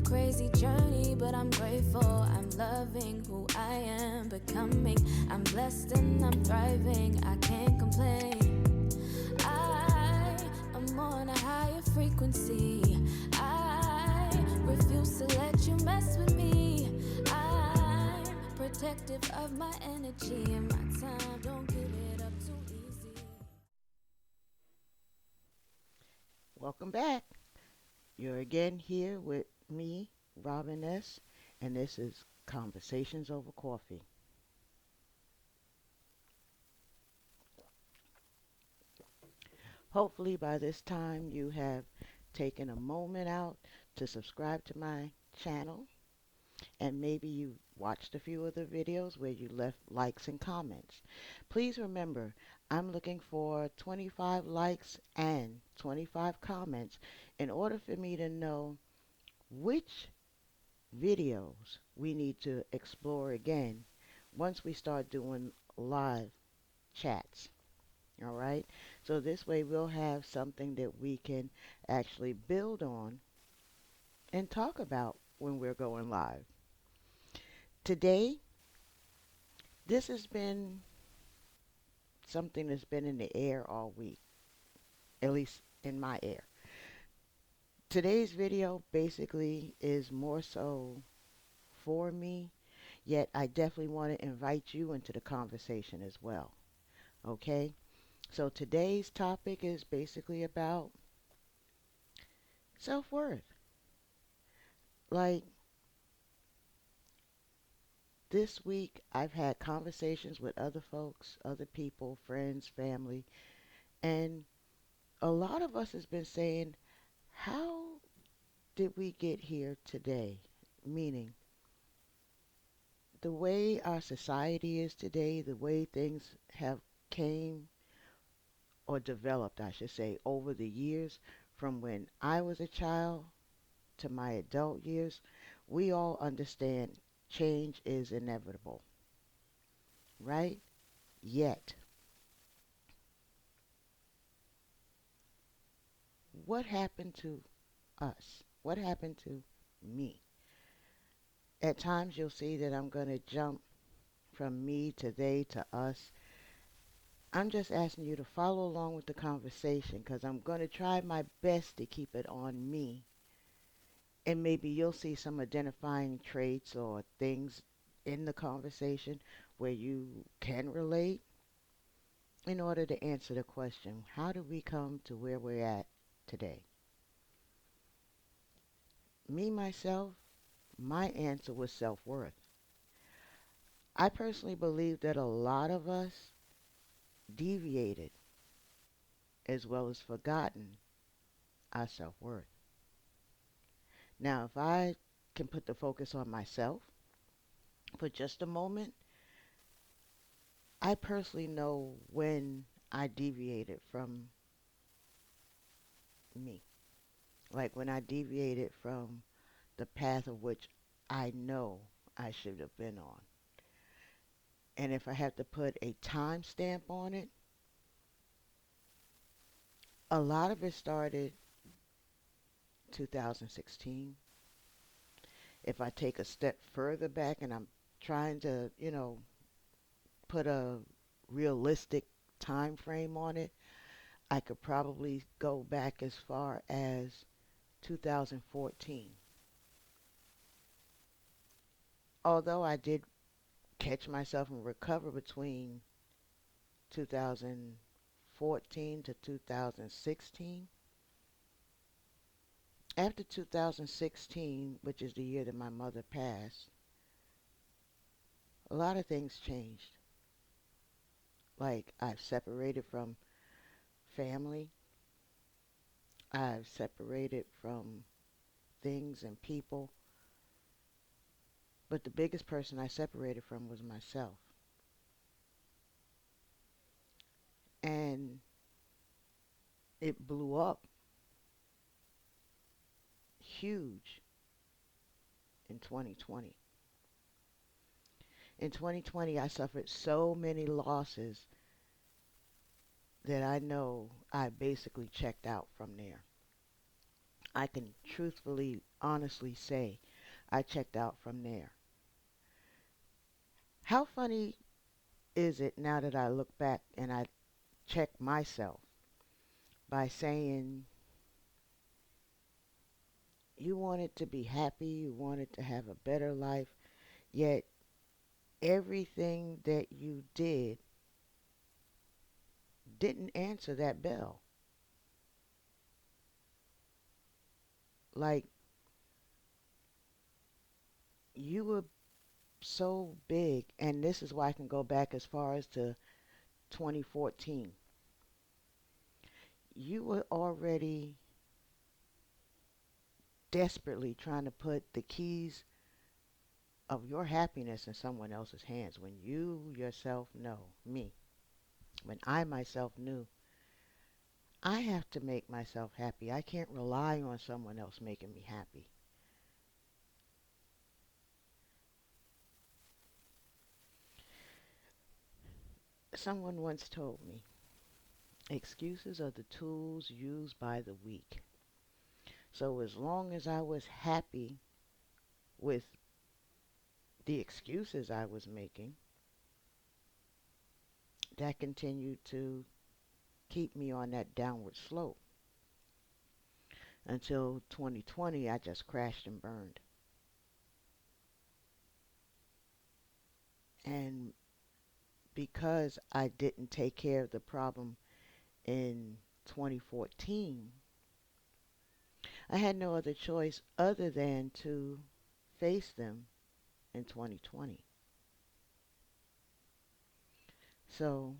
crazy journey, but I'm grateful. I'm loving who I am becoming. I'm blessed and I'm thriving. I can't complain. I am on a higher frequency. I refuse to let you mess with me. I'm protective of my energy and my time. Don't give it up too easy. Welcome back. You're again here with me, Robyn S., and this is Conversations Over Coffee. Hopefully, by this time, you have taken a moment out to subscribe to my channel, and maybe you watched a few of the videos where you left likes and comments. Please remember, I'm looking for 25 likes and 25 comments in order for me to know which videos we need to explore again once we start doing live chats. All right. So this way we'll have something that we can actually build on and talk about when we're going live. Today, this has been something that's been in the air all week, at least in my air. Today's video basically is more so for me, yet I definitely want to invite you into the conversation as well. Okay? So today's topic is basically about self-worth. Like this week, I've had conversations with other folks, other people, friends, family, and a lot of us has been saying, how did we get here today? Meaning, the way our society is today, the way things have came or developed, I should say, over the years from when I was a child to my adult years, we all understand change is inevitable, right? Yet, what happened to us? What happened to me? At times you'll see that I'm going to jump from me to they to us. I'm just asking you to follow along with the conversation because I'm going to try my best to keep it on me. And maybe you'll see some identifying traits or things in the conversation where you can relate in order to answer the question, how did we come to where we're at today? Me, myself, my answer was self-worth. I personally believe that a lot of us deviated as well as forgotten our self-worth. Now, if I can put the focus on myself for just a moment, I personally know when I deviated from me. Like when I deviated from the path of which I know I should have been on. And if I have to put a time stamp on it, a lot of it started 2016. If I take a step further back and I'm trying to, put a realistic time frame on it, I could probably go back as far as 2014. Although I did catch myself and recover between 2014 to 2016. After 2016, which is the year that my mother passed, a lot of things changed. Like I've separated from family, I've separated from things and people, but the biggest person I separated from was myself. And it blew up huge in 2020. In 2020, I suffered so many losses that I know I basically checked out from there. I can truthfully, honestly say I checked out from there. How funny is it now that I look back and I check myself by saying you wanted to be happy, you wanted to have a better life, yet everything that you didn't answer that bell. Like you were so big, and this is why I can go back as far as to 2014. You were already desperately trying to put the keys of your happiness in someone else's hands when you yourself know, me, when I myself knew I have to make myself happy. I can't rely on someone else making me happy. Someone once told me, excuses are the tools used by the weak. So as long as I was happy with the excuses I was making, that continued to keep me on that downward slope until 2020. I just crashed and burned. And because I didn't take care of the problem in 2014, I had no other choice other than to face them in 2020. So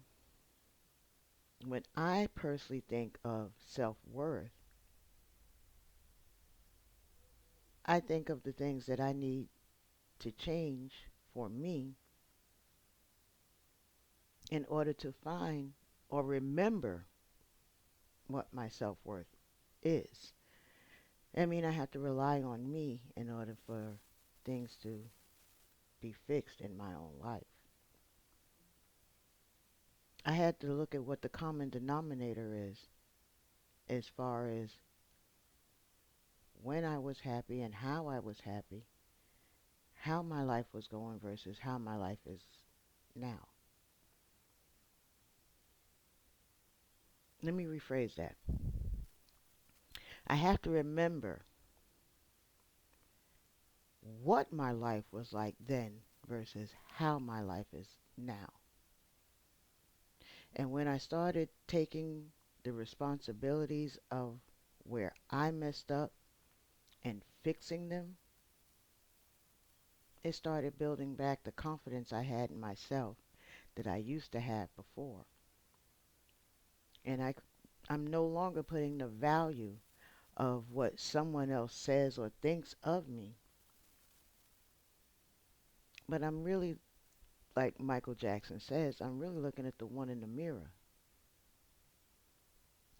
when I personally think of self-worth, I think of the things that I need to change for me in order to find or remember what my self-worth is. I mean, I have to rely on me in order for things to be fixed in my own life. I had to look at what the common denominator is as far as when I was happy and how I was happy, how my life was going versus how my life is now. Let me rephrase that. I have to remember what my life was like then versus how my life is now. And when I started taking the responsibilities of where I messed up and fixing them, it started building back the confidence I had in myself that I used to have before. And I'm no longer putting the value of what someone else says or thinks of me, but I'm really, like Michael Jackson says, I'm really looking at the one in the mirror.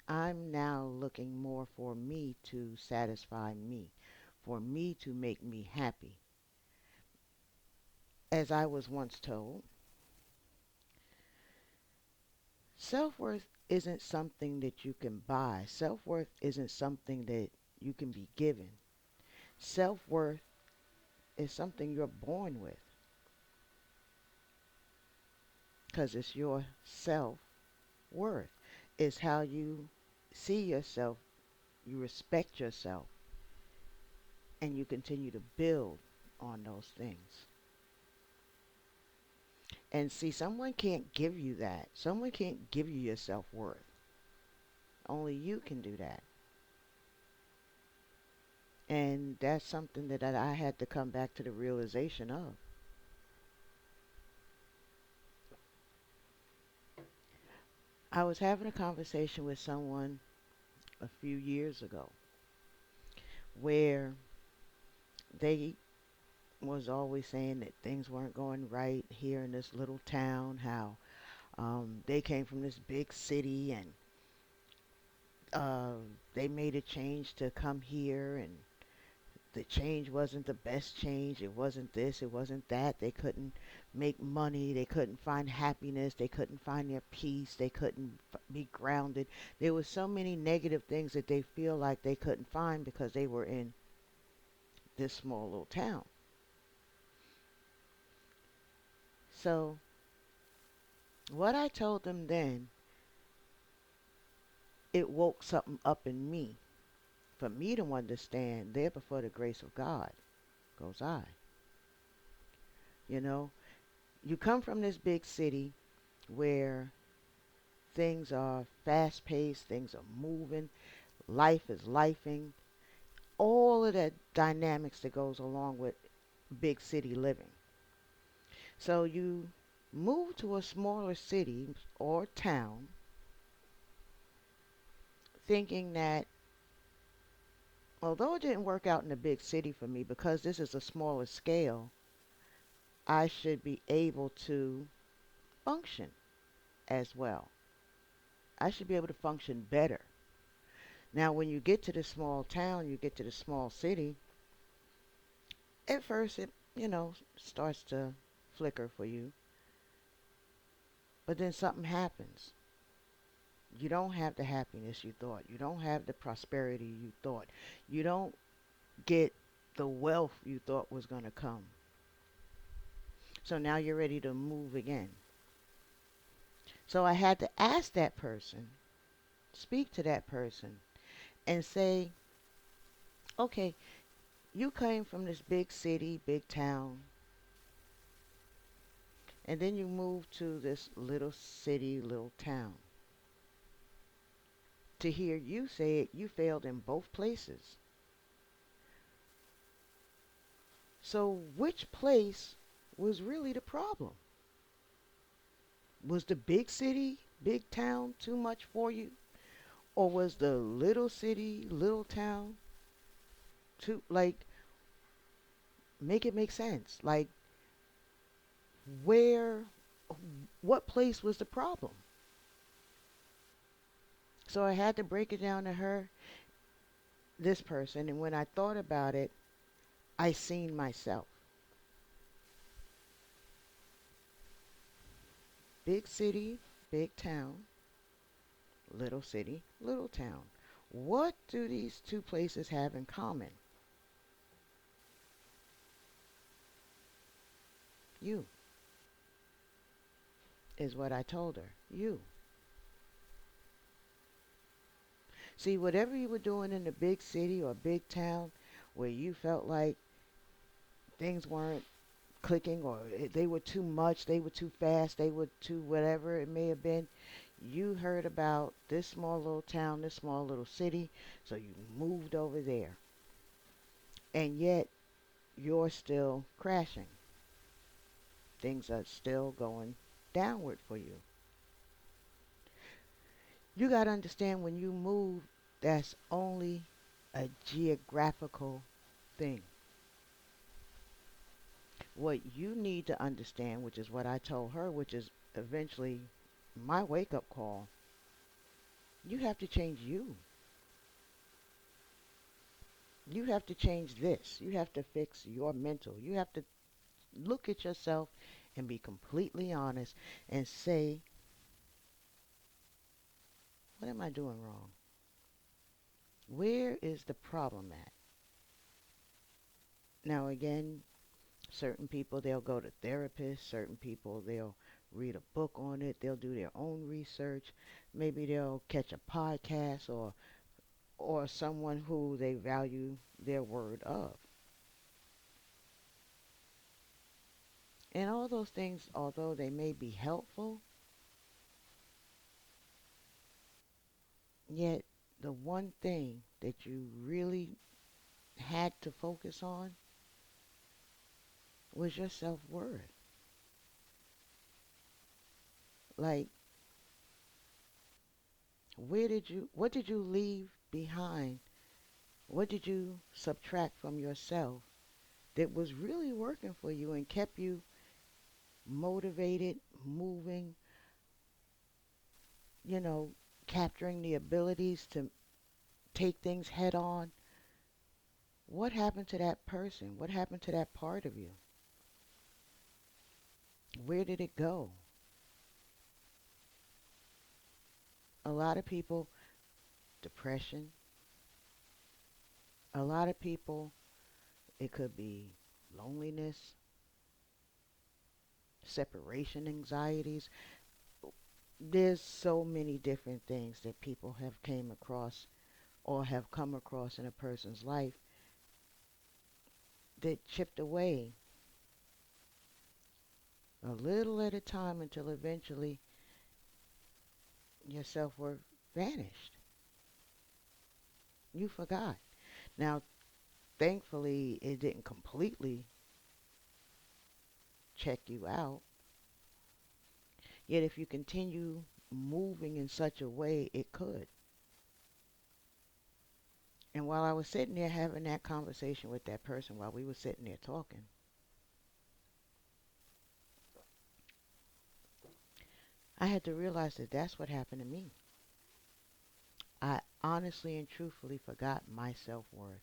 I'm now looking more for me to satisfy me, for me to make me happy. As I was once told, self-worth isn't something that you can buy. Self-worth isn't something that you can be given. Self-worth is something you're born with because it's your self-worth. It's how you see yourself, you respect yourself, and you continue to build on those things. And see, someone can't give you that. Someone can't give you your self-worth. Only you can do that. And that's something that I had to come back to the realization of. I was having a conversation with someone a few years ago where they was always saying that things weren't going right here in this little town, how they came from this big city and uh, they made a change to come here and the change wasn't the best change. It wasn't this, it wasn't that. They couldn't make money. They couldn't find happiness. They couldn't find their peace. They couldn't be grounded. There were so many negative things that they feel like they couldn't find because they were in this small little town. So, what I told them then, it woke something up in me for me to understand there before the grace of God goes I. You know, you come from this big city where things are fast paced, things are moving, life is lifing, all of that dynamics that goes along with big city living. So you move to a smaller city or town thinking that although it didn't work out in a big city for me because this is a smaller scale, I should be able to function as well. I should be able to function better. Now, when you get to the small town, you get to the small city, at first it, starts to flicker for you, but then something happens. You don't have the happiness you thought. You don't have the prosperity you thought. You don't get the wealth you thought was going to come. So now you're ready to move again. So I had to ask that person, speak to that person, and say, okay, you came from this big city, big town, and then you moved to this little city, little town. To hear you say it, you failed in both places. So which place was really the problem? Was the big city, big town too much for you? Or was the little city, little town too, like, make it make sense? Like, where, what place was the problem? So I had to break it down to her, this person, and when I thought about it, I seen myself. Big city, big town, little city, little town. What do these two places have in common? You, is what I told her. You. See, whatever you were doing in the big city or big town where you felt like things weren't clicking or they were too much, they were too fast, they were too whatever it may have been, you heard about this small little town, this small little city, so you moved over there. And yet you're still crashing. Things are still going downward for you. You got to understand when you move, that's only a geographical thing. What you need to understand, which is what I told her, which is eventually my wake up call, you have to change you. You have to change this. You have to fix your mental. You have to look at yourself and be completely honest and say, what am I doing wrong? Where is the problem at? Now, again, certain people, they'll go to therapists. Certain people, they'll read a book on it. They'll do their own research. Maybe they'll catch a podcast or someone who they value their word of. And all those things, although they may be helpful, yet the one thing that you really had to focus on was your self-worth. Like, what did you leave behind? What did you subtract from yourself that was really working for you and kept you motivated, moving, you know, capturing the abilities to take things head on? What happened to that person? What happened to that part of you? Where did it go? A lot of people, depression. A lot of people, it could be loneliness, separation anxieties. There's so many different things that people have came across or have come across in a person's life that chipped away a little at a time until eventually your self-worth vanished. You forgot. Now, thankfully, it didn't completely check you out. Yet, if you continue moving in such a way, it could. And while I was sitting there having that conversation with that person, while we were sitting there talking, I had to realize that that's what happened to me. I honestly and truthfully forgot my self-worth.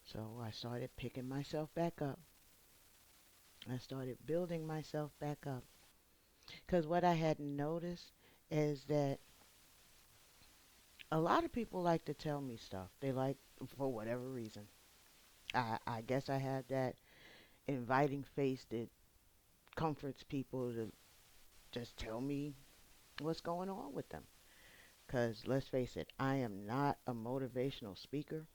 So I started picking myself back up. I started building myself back up. Because what I hadn't noticed is that a lot of people like to tell me stuff. They like, for whatever reason. I guess I have that inviting face that comforts people to just tell me what's going on with them. Because let's face it, I am not a motivational speaker.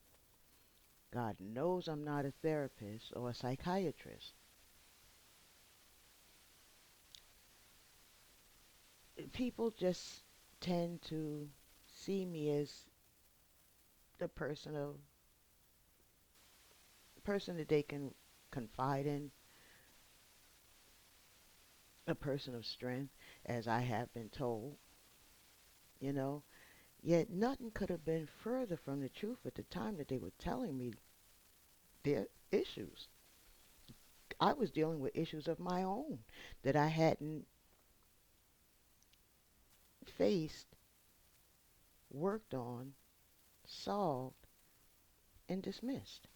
God knows I'm not a therapist or a psychiatrist. People just tend to see me as the person that they can confide in, a person of strength, as I have been told, you know. Yet nothing could have been further from the truth at the time that they were telling me their issues. I was dealing with issues of my own that I hadn't faced, worked on, solved, and dismissed.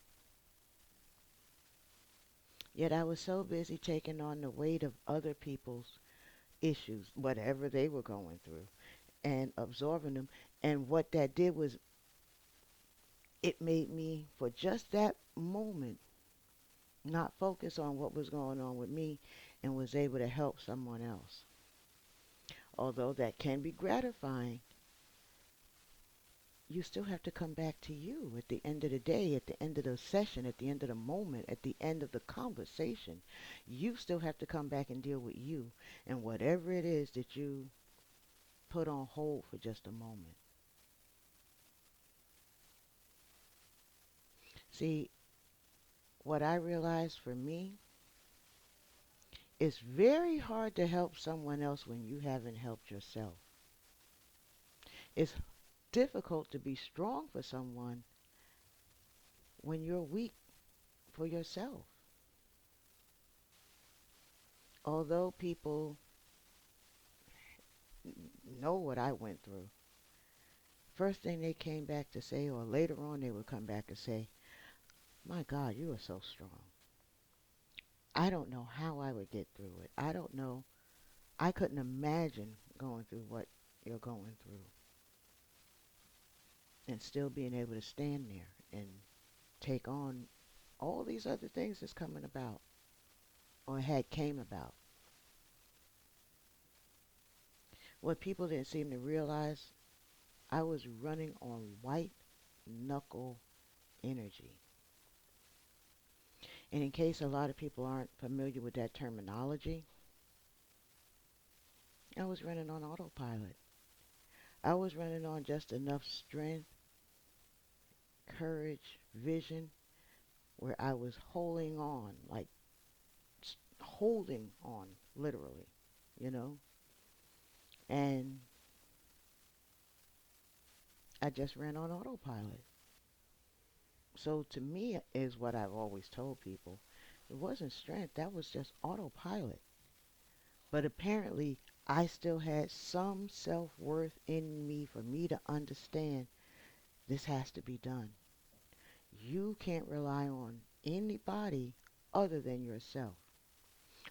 Yet I was so busy taking on the weight of other people's issues, whatever they were going through, and absorbing them. And what that did was it made me, for just that moment, not focus on what was going on with me and was able to help someone else. Although that can be gratifying, you still have to come back to you at the end of the day, at the end of the session, at the end of the moment, at the end of the conversation. You still have to come back and deal with you and whatever it is that you put on hold for just a moment. See, what I realized for me, it's very hard to help someone else when you haven't helped yourself. It's difficult to be strong for someone when you're weak for yourself. Although people know what I went through, first thing they came back to say, or later on they would come back and say, my God, you are so strong. I don't know how I would get through it. I don't know. I couldn't imagine going through what you're going through and still being able to stand there and take on all these other things that's coming about or had came about. What people didn't seem to realize, I was running on white knuckle energy. And in case a lot of people aren't familiar with that terminology, I was running on autopilot. I was running on just enough strength, courage, vision, where I was holding on, like holding on, literally, you know? And I just ran on autopilot. So to me, is what I've always told people. It wasn't strength, that was just autopilot. But apparently, I still had some self worth in me for me to understand This has to be done. You can't rely on anybody other than yourself.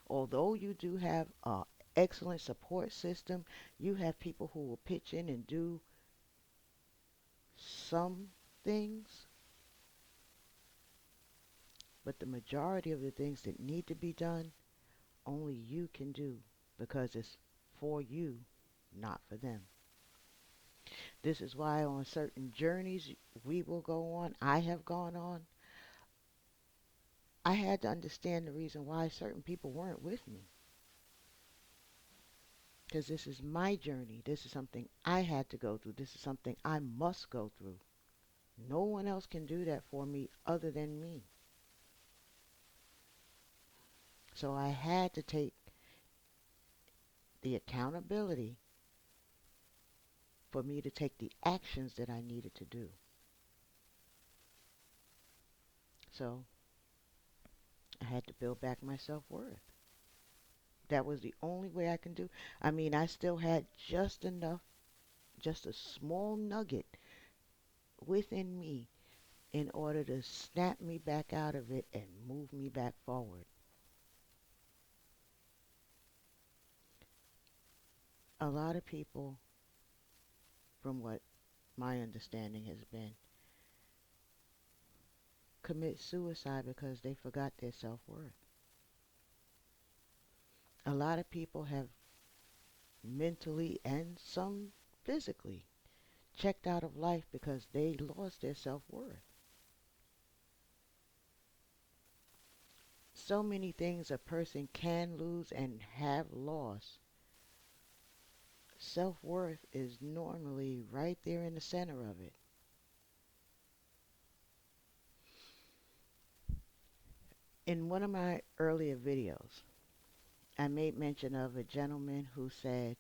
Although you do have a excellent support system, you have people who will pitch in and do some things, but the majority of the things that need to be done, only you can do because it's for you, not for them. This is why on certain journeys we will go on, I have gone on, I had to understand the reason why certain people weren't with me. Because this is my journey. This is something I had to go through. This is something I must go through. No one else can do that for me other than me. So I had to take the accountability for me to take the actions that I needed to do. So I had to build back my self-worth. That was the only way I can do. I mean, I still had just enough, just a small nugget within me in order to snap me back out of it and move me back forward. A lot of people, from what my understanding has been, commit suicide because they forgot their self-worth. A lot of people have mentally and some physically checked out of life because they lost their self-worth. So many things a person can lose and have lost. Self-worth is normally right there in the center of it. In one of my earlier videos, I made mention of a gentleman who said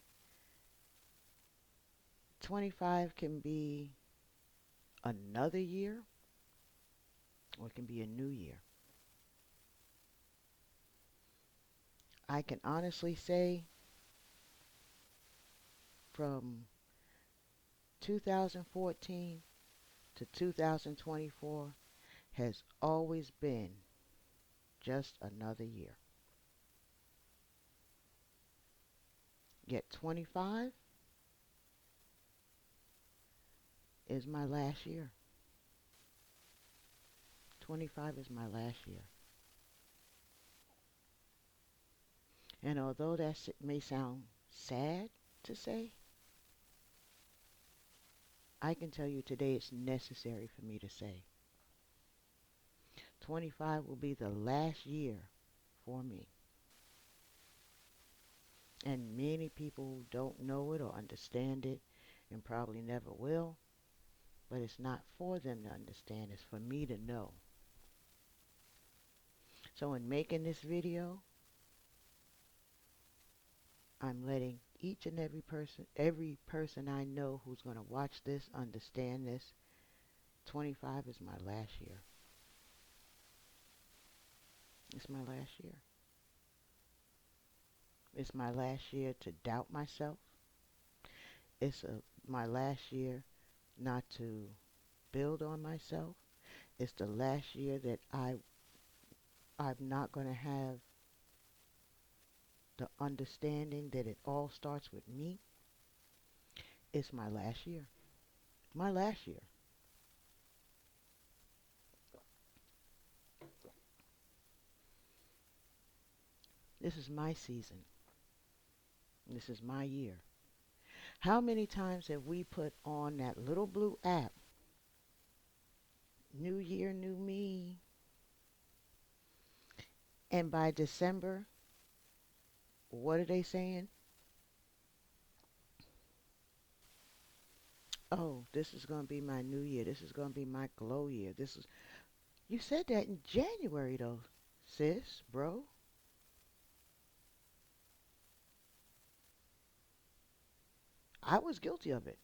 25 can be another year or it can be a new year. I can honestly say from 2014 to 2024 has always been just another year. Yet 25 is my last year. 25 is my last year. And although that may sound sad to say, I can tell you today it's necessary for me to say. 25 will be the last year for me. And many people don't know it or understand it and probably never will, but it's not for them to understand, it's for me to know. So in making this video, I'm letting each and every person I know who's going to watch this understand this. 25 is my last year. It's my last year. It's my last year to doubt myself. My last year not to build on myself. It's the last year that I'm not going to have the understanding that it all starts with me. It's my last year. My last year. This is my season. This is my year. How many times have we put on that little blue app, New Year, New Me, and by December, what are they saying? Oh, this is going to be my new year. This is going to be my glow year. You said that in January though, sis, bro. I was guilty of it.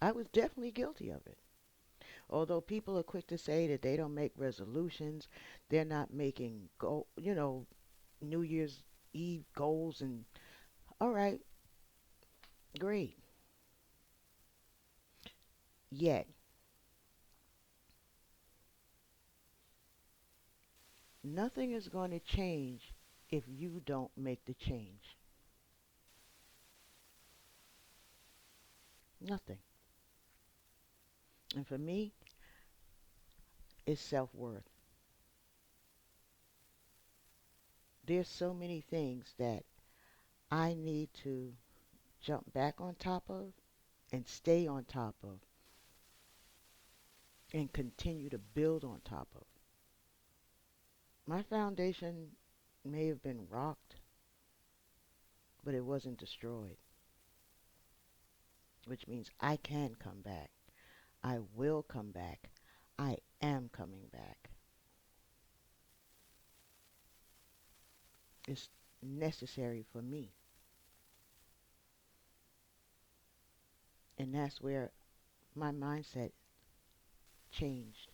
I was definitely guilty of it. Although people are quick to say that they don't make resolutions, they're not making New Year's Eve goals and all right, great. Yet, nothing is going to change if you don't make the change. Nothing. And for me, it's self worth. There's so many things that I need to jump back on top of and stay on top of and continue to build on top of. My foundation may have been rocked, but it wasn't destroyed, which means I can come back. I will come back. I am coming back. It's necessary for me. And that's where my mindset changed.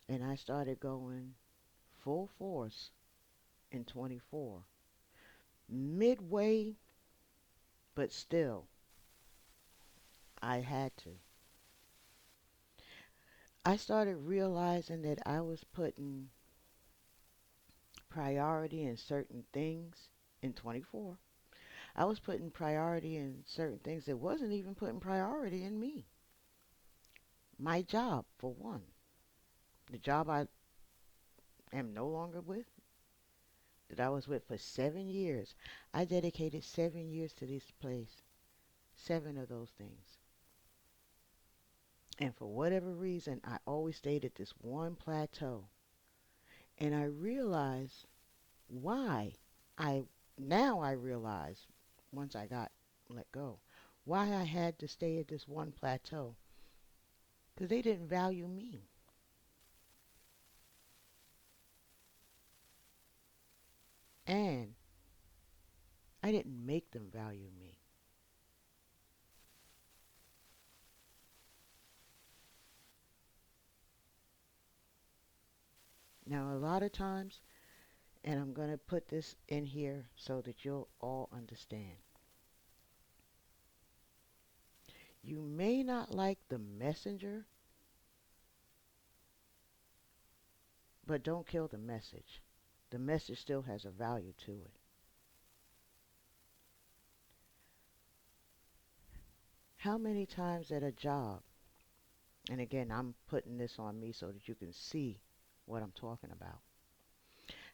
And I started going full force in 24. Midway, but still, I had to. I started realizing that I was putting priority in certain things in 24. I was putting priority in certain things that wasn't even putting priority in me. My job, for one. The job I am no longer with, that I was with for 7 years. I dedicated 7 years to this place. 7 of those things. And for whatever reason, I always stayed at this one plateau. And I realized why. I Now I realize, once I got let go, why I had to stay at this one plateau. Because they didn't value me. And I didn't make them value me. Now, a lot of times, and I'm going to put this in here so that you'll all understand. You may not like the messenger, but don't kill the message. The message still has a value to it. How many times at a job, and again, I'm putting this on me so that you can see what I'm talking about.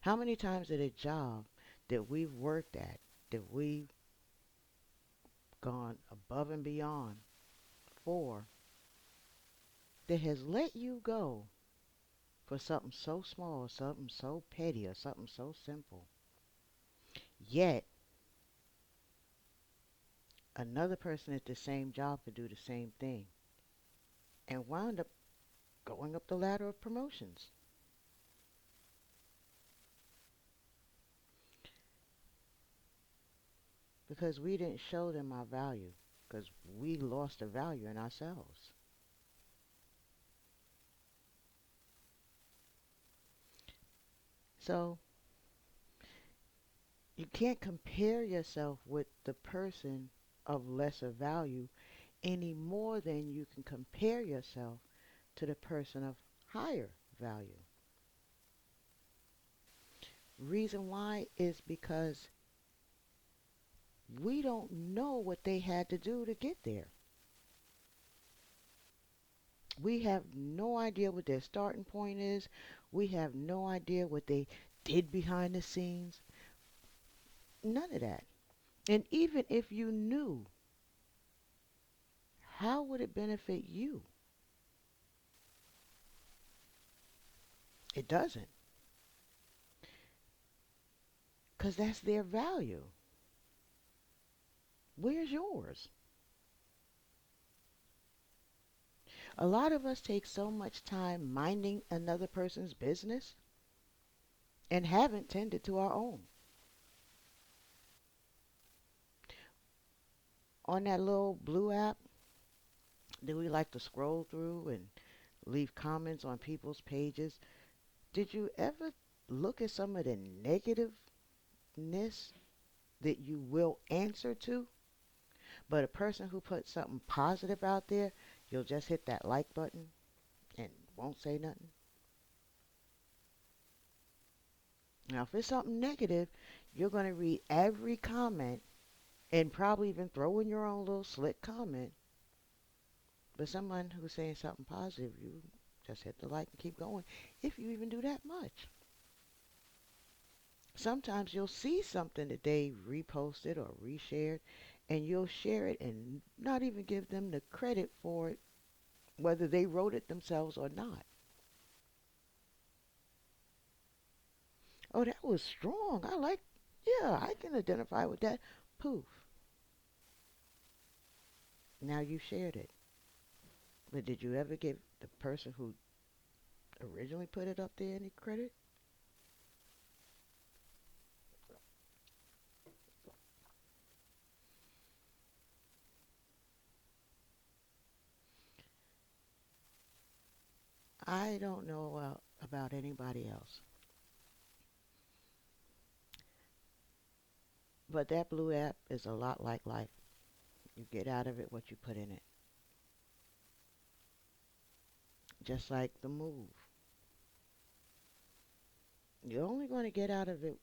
How many times at a job that we've worked at, that we've gone above and beyond for, that has let you go for something so small, something so petty, or something so simple. Yet, another person at the same job could do the same thing and wound up going up the ladder of promotions because we didn't show them our value because we lost the value in ourselves. So, you can't compare yourself with the person of lesser value any more than you can compare yourself to the person of higher value. Reason why is because we don't know what they had to do to get there. We have no idea what their starting point is. We have no idea what they did behind the scenes. None of that. And even if you knew, how would it benefit you? It doesn't. Because that's their value. Where's yours? A lot of us take so much time minding another person's business and haven't tended to our own. On that little blue app that we like to scroll through and leave comments on people's pages, did you ever look at some of the negativeness that you will answer to? But a person who puts something positive out there, you'll just hit that like button and won't say nothing. Now, if it's something negative, you're going to read every comment and probably even throw in your own little slick comment. But someone who's saying something positive, you just hit the like and keep going if you even do that much. Sometimes you'll see something that they reposted or reshared, and you'll share it and not even give them the credit for it, whether they wrote it themselves or not. Oh, that was strong. I like, yeah, I can identify with that. Poof. Now you shared it. But did you ever give the person who originally put it up there any credit? I don't know about anybody else. But that blue app is a lot like life. You get out of it what you put in it. Just like the move. You're only going to get out of it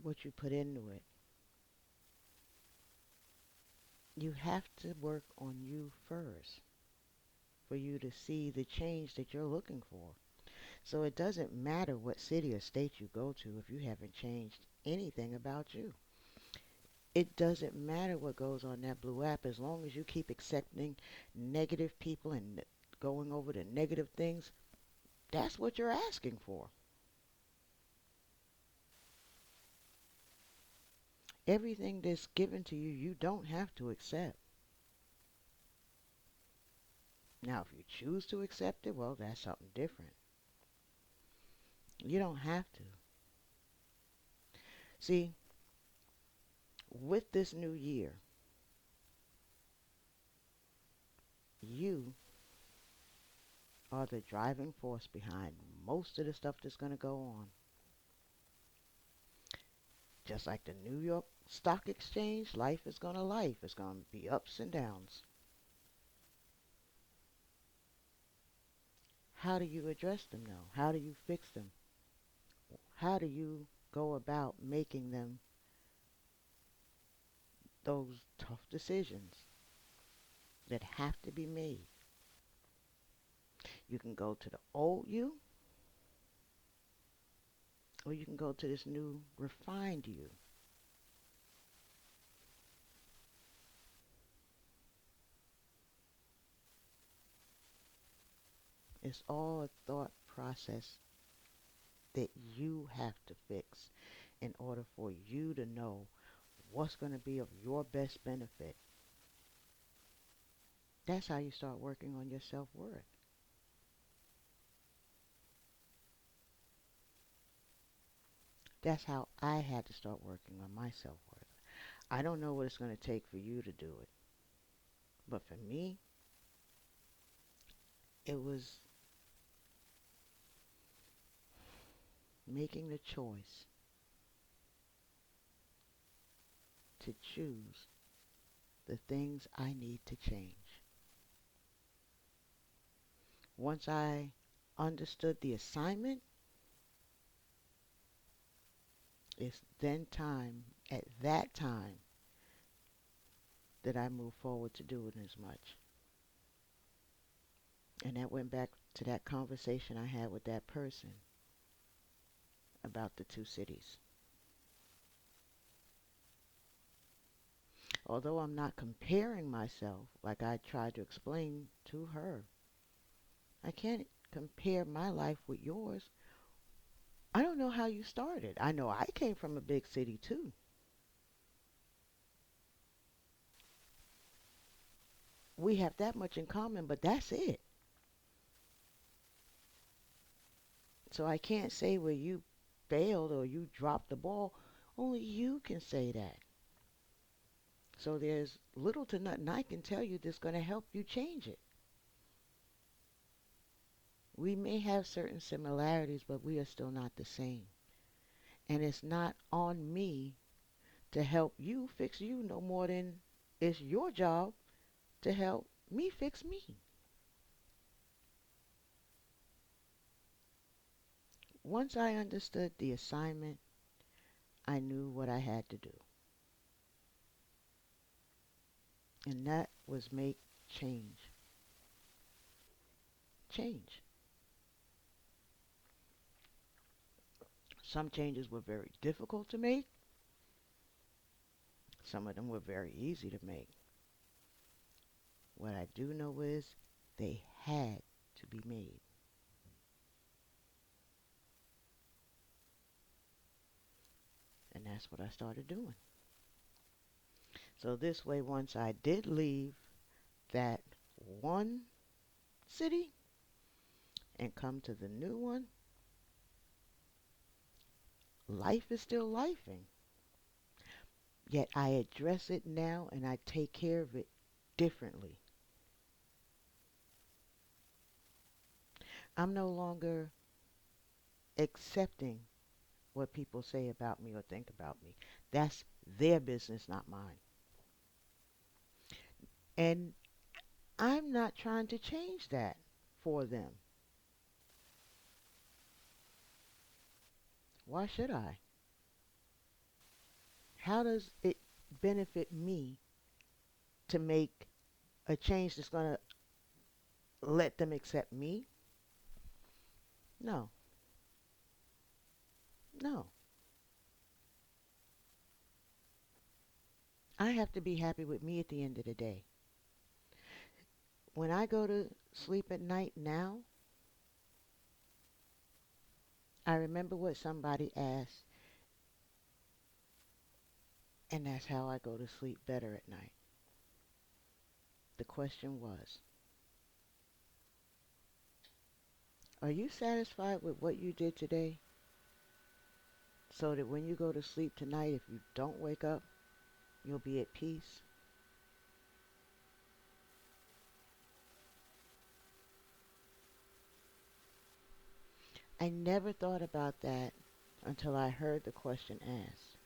what you put into it. You have to work on you first for you to see the change that you're looking for. So it doesn't matter what city or state you go to if you haven't changed anything about you. It doesn't matter what goes on that blue app as long as you keep accepting negative people and going over the negative things. That's what you're asking for. Everything that's given to you, you don't have to accept. Now, if you choose to accept it, well, that's something different. You don't have to. See, with this new year, you are the driving force behind most of the stuff that's going to go on. Just like the New York Stock Exchange, life is going to life. It's going to be ups and downs. How do you address them though? How do you fix them? How do you go about making them those tough decisions that have to be made? You can go to the old you, or you can go to this new refined you. It's all a thought process that you have to fix in order for you to know what's going to be of your best benefit. That's how you start working on your self-worth. That's how I had to start working on my self-worth. I don't know what it's going to take for you to do it, but for me, it was making the choice to choose the things I need to change. Once I understood the assignment, it's then time, at that time, that I move forward to doing as much. And that went back to that conversation I had with that person about the two cities. Although I'm not comparing myself like I tried to explain to her, I can't compare my life with yours. I don't know how you started. I know I came from a big city too. We have that much in common, but that's it. So I can't say where you failed or you dropped the ball. Only you can say that. So there's little to nothing I can tell you that's going to help you change it. We may have certain similarities, but we are still not the same. And it's not on me to help you fix you no more than It's your job to help me fix me. Once I understood the assignment, I knew what I had to do. And that was make change. Change. Some changes were very difficult to make. Some of them were very easy to make. What I do know is they had to be made. And that's what I started doing. So this way, once I did leave that one city and come to the new one, life is still lifing. Yet I address it now and I take care of it differently. I'm no longer accepting what people say about me or think about me. That's their business, not mine. And I'm not trying to change that for them. Why should I? How does it benefit me to make a change that's going to let them accept me? No, no. I have to be happy with me at the end of the day. When I go to sleep at night now, I remember what somebody asked, and that's how I go to sleep better at night. The question was, are you satisfied with what you did today? So that when you go to sleep tonight, if you don't wake up, you'll be at peace. I never thought about that until I heard the question asked.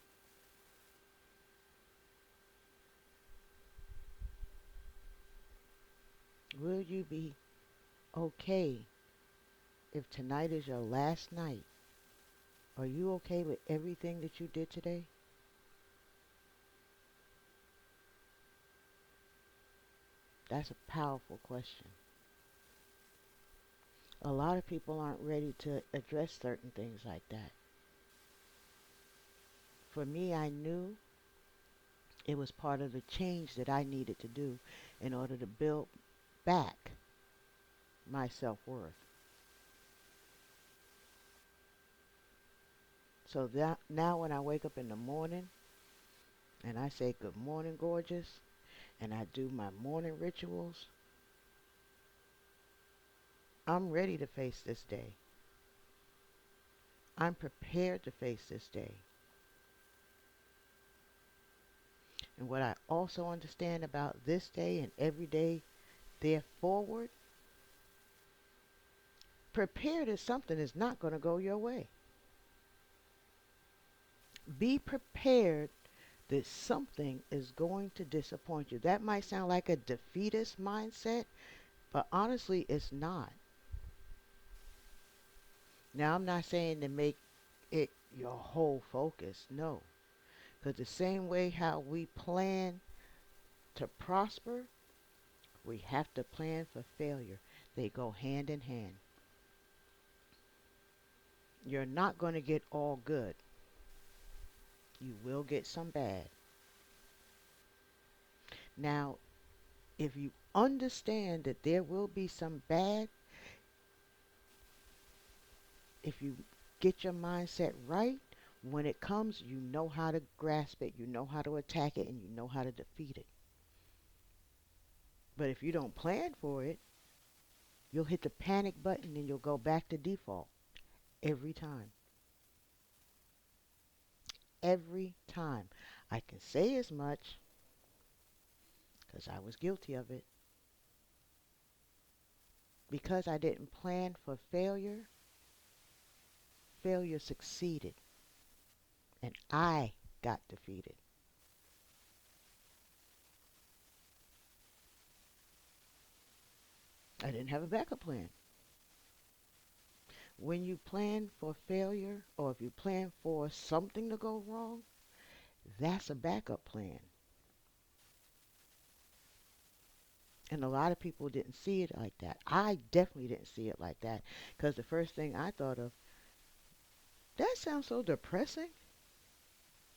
Will you be okay if tonight is your last night? Are you okay with everything that you did today? That's a powerful question. A lot of people aren't ready to address certain things like that. For me, I knew it was part of the change that I needed to do in order to build back my self-worth. So that now when I wake up in the morning and I say good morning gorgeous and I do my morning rituals, I'm ready to face this day. I'm prepared to face this day. And what I also understand about this day and every day there forward, prepared is something that's not going to go your way. Be prepared that something is going to disappoint you. That might sound like a defeatist mindset, but honestly, it's not. Now, I'm not saying to make it your whole focus, no. Because the same way how we plan to prosper, we have to plan for failure. They go hand in hand. You're not going to get all good. You will get some bad. Now, if you understand that there will be some bad, if you get your mindset right, when it comes, you know how to grasp it, you know how to attack it, and you know how to defeat it. But if you don't plan for it, you'll hit the panic button and you'll go back to default every time. Every time. I can say as much because I was guilty of it. Because I didn't plan for failure, failure succeeded and I got defeated. I didn't have a backup plan. When you plan for failure or if you plan for something to go wrong, that's a backup plan. And a lot of people didn't see it like that. I definitely didn't see it like that because the first thing I thought of, that sounds so depressing.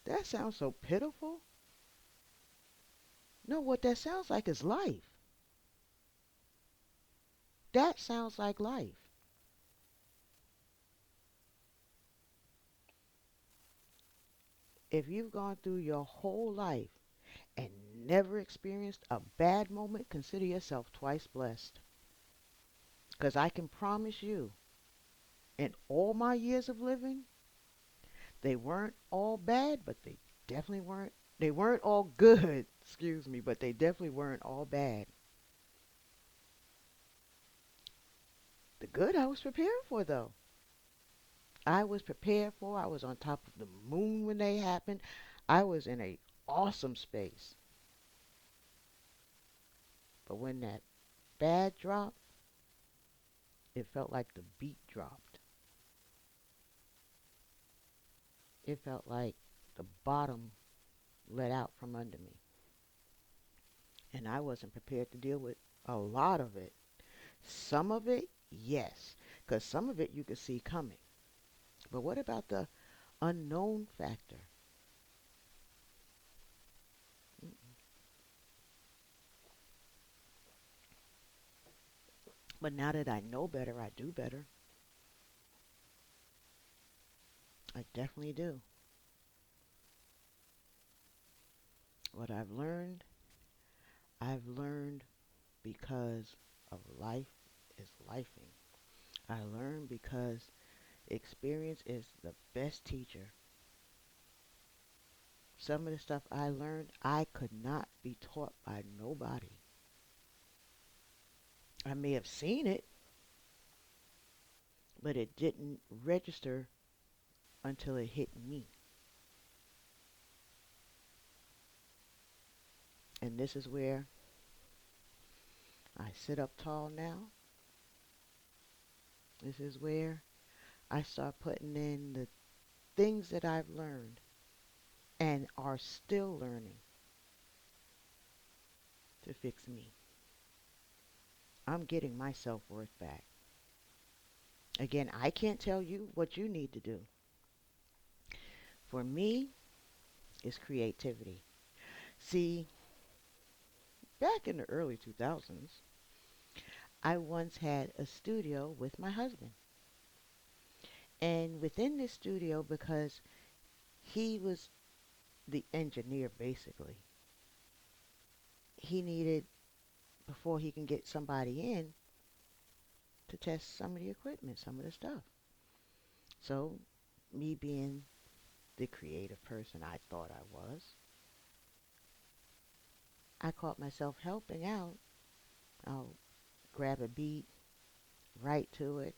That sounds so pitiful. No, what that sounds like is life. That sounds like life. If you've gone through your whole life and never experienced a bad moment, consider yourself twice blessed. Because I can promise you, in all my years of living, they weren't all bad, but they definitely weren't. They weren't all good, excuse me, but they definitely weren't all bad. The good I was prepared for, though. I was prepared for. I was on top of the moon when they happened. I was in a awesome space. But when that bad dropped, it felt like the beat dropped. It felt like the bottom let out from under me. And I wasn't prepared to deal with a lot of it. Some of it, yes, because some of it you could see coming. But what about the unknown factor? Mm-mm. But now that I know better, I do better. I definitely do. What I've learned because of life is lifing. I learned because experience is the best teacher. Some of the stuff I learned, I could not be taught by nobody. I may have seen it, but it didn't register until it hit me. And this is where I sit up tall now. This is where I start putting in the things that I've learned and are still learning to fix me. I'm getting my self worth back. Again, I can't tell you what you need to do. For me, it's creativity. See, back in the early 2000s, I once had a studio with my husband. And within this studio, because he was the engineer basically, he needed, before he can get somebody in, to test some of the equipment, some of the stuff. So, me being the creative person I thought I was, I caught myself helping out. I'll grab a beat, write to it,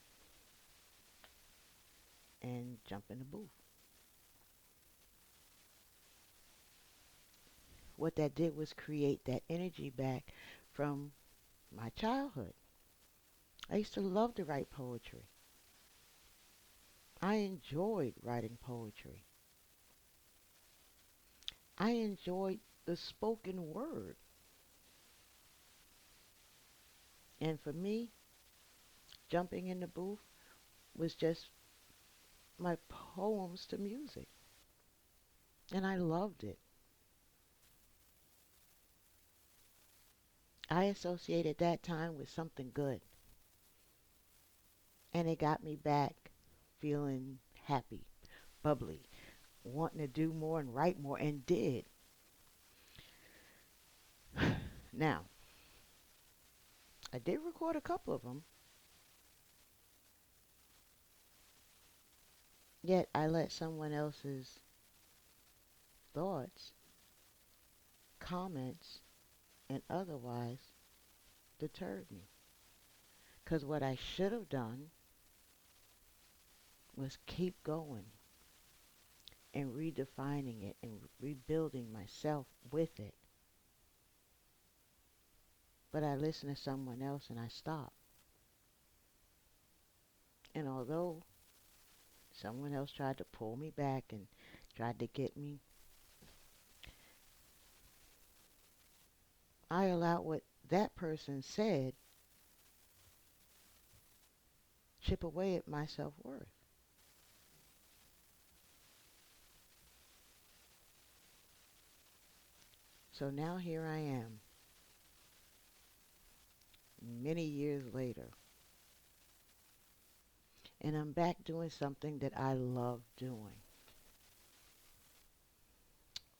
and jump in the booth. What that did was create that energy back from my childhood. I used to love to write poetry. I enjoyed writing poetry. I enjoyed the spoken word. And for me, jumping in the booth was just my poems to music. And I loved it. I associated that time with something good. And it got me back feeling happy, bubbly, wanting to do more and write more, and did. Now, I did record a couple of them, yet I let someone else's thoughts, comments, and otherwise deterred me. Because what I should have done was keep going and redefining it and rebuilding myself with it. But I listened to someone else and I stopped. And although someone else tried to pull me back and tried to get me, I allowed what that person said chip away at my self-worth. So now here I am, many years later, and I'm back doing something that I love doing,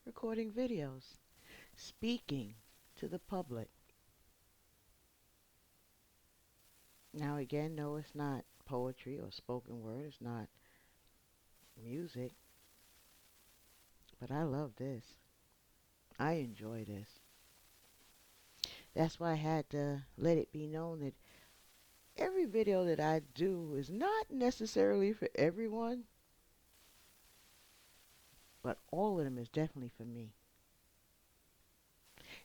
recording videos, speaking to the public. Now, again, no, it's not poetry or spoken word, it's not music, but I love this. I enjoy this. That's why I had to let it be known that every video that I do is not necessarily for everyone, but all of them is definitely for me.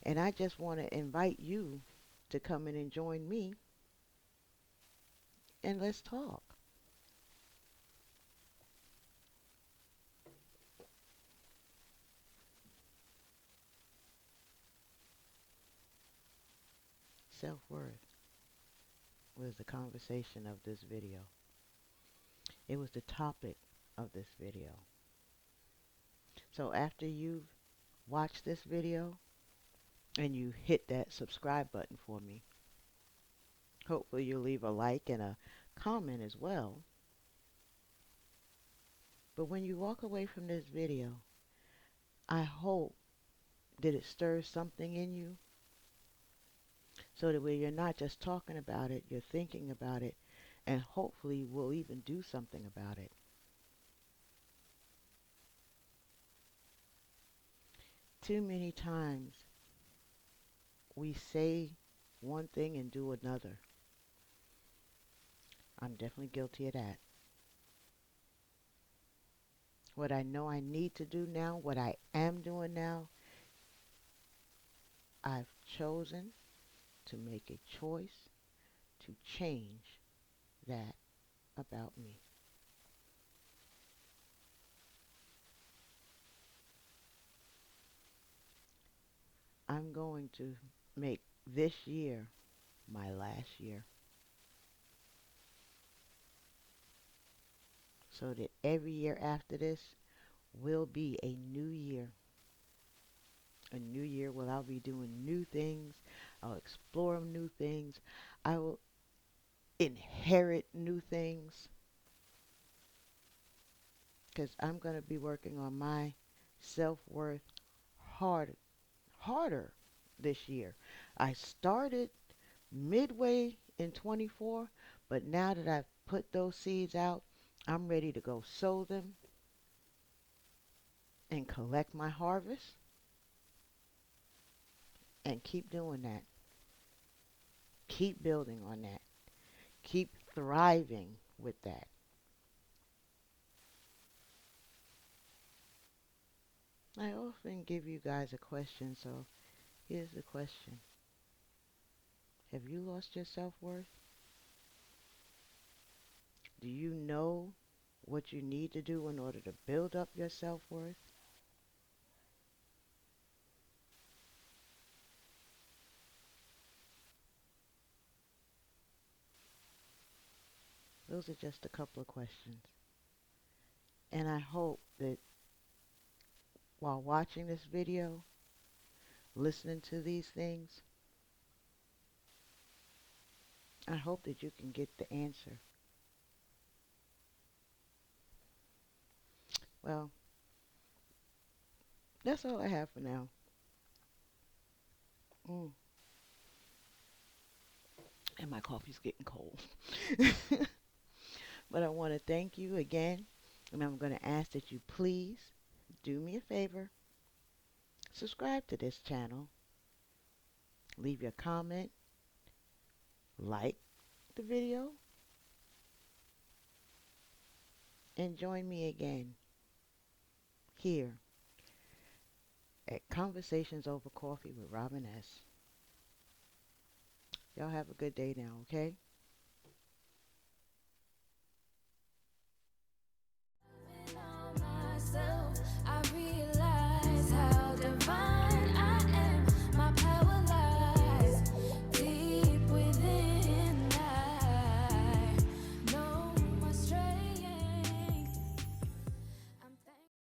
And I just want to invite you to come in and join me and let's talk. Self-worth was the conversation of this video. It was the topic of this video. So after you've watched this video and you hit that subscribe button for me, hopefully you'll leave a like and a comment as well. But when you walk away from this video, I hope that it stirs something in you so that where you're not just talking about it, you're thinking about it, and hopefully we'll even do something about it. Too many times we say one thing and do another. I'm definitely guilty of that. What I know I need to do now, what I am doing now, I've chosen to make a choice to change that about me. I'm going to make this year my last year so that every year after this will be a new year. A new year where I'll be doing new things. I'll explore new things. I will inherit new things because I'm going to be working on my self-worth hard, harder this year. I started midway in 24, but now that I've put those seeds out, I'm ready to go sow them and collect my harvest and keep doing that. Keep building on that. Keep thriving with that. I often give you guys a question, so here's the question. Have you lost your self-worth? Do you know what you need to do in order to build up your self-worth? Those are just a couple of questions. And I hope that while watching this video, listening to these things, I hope that you can get the answer. Well, that's all I have for now. Mm. And my coffee's getting cold. But I want to thank you again. And I'm going to ask that you please do me a favor. Subscribe to this channel. Leave your comment. Like the video. And join me again here at Conversations Over Coffee with Robyn S. Y'all have a good day now, okay?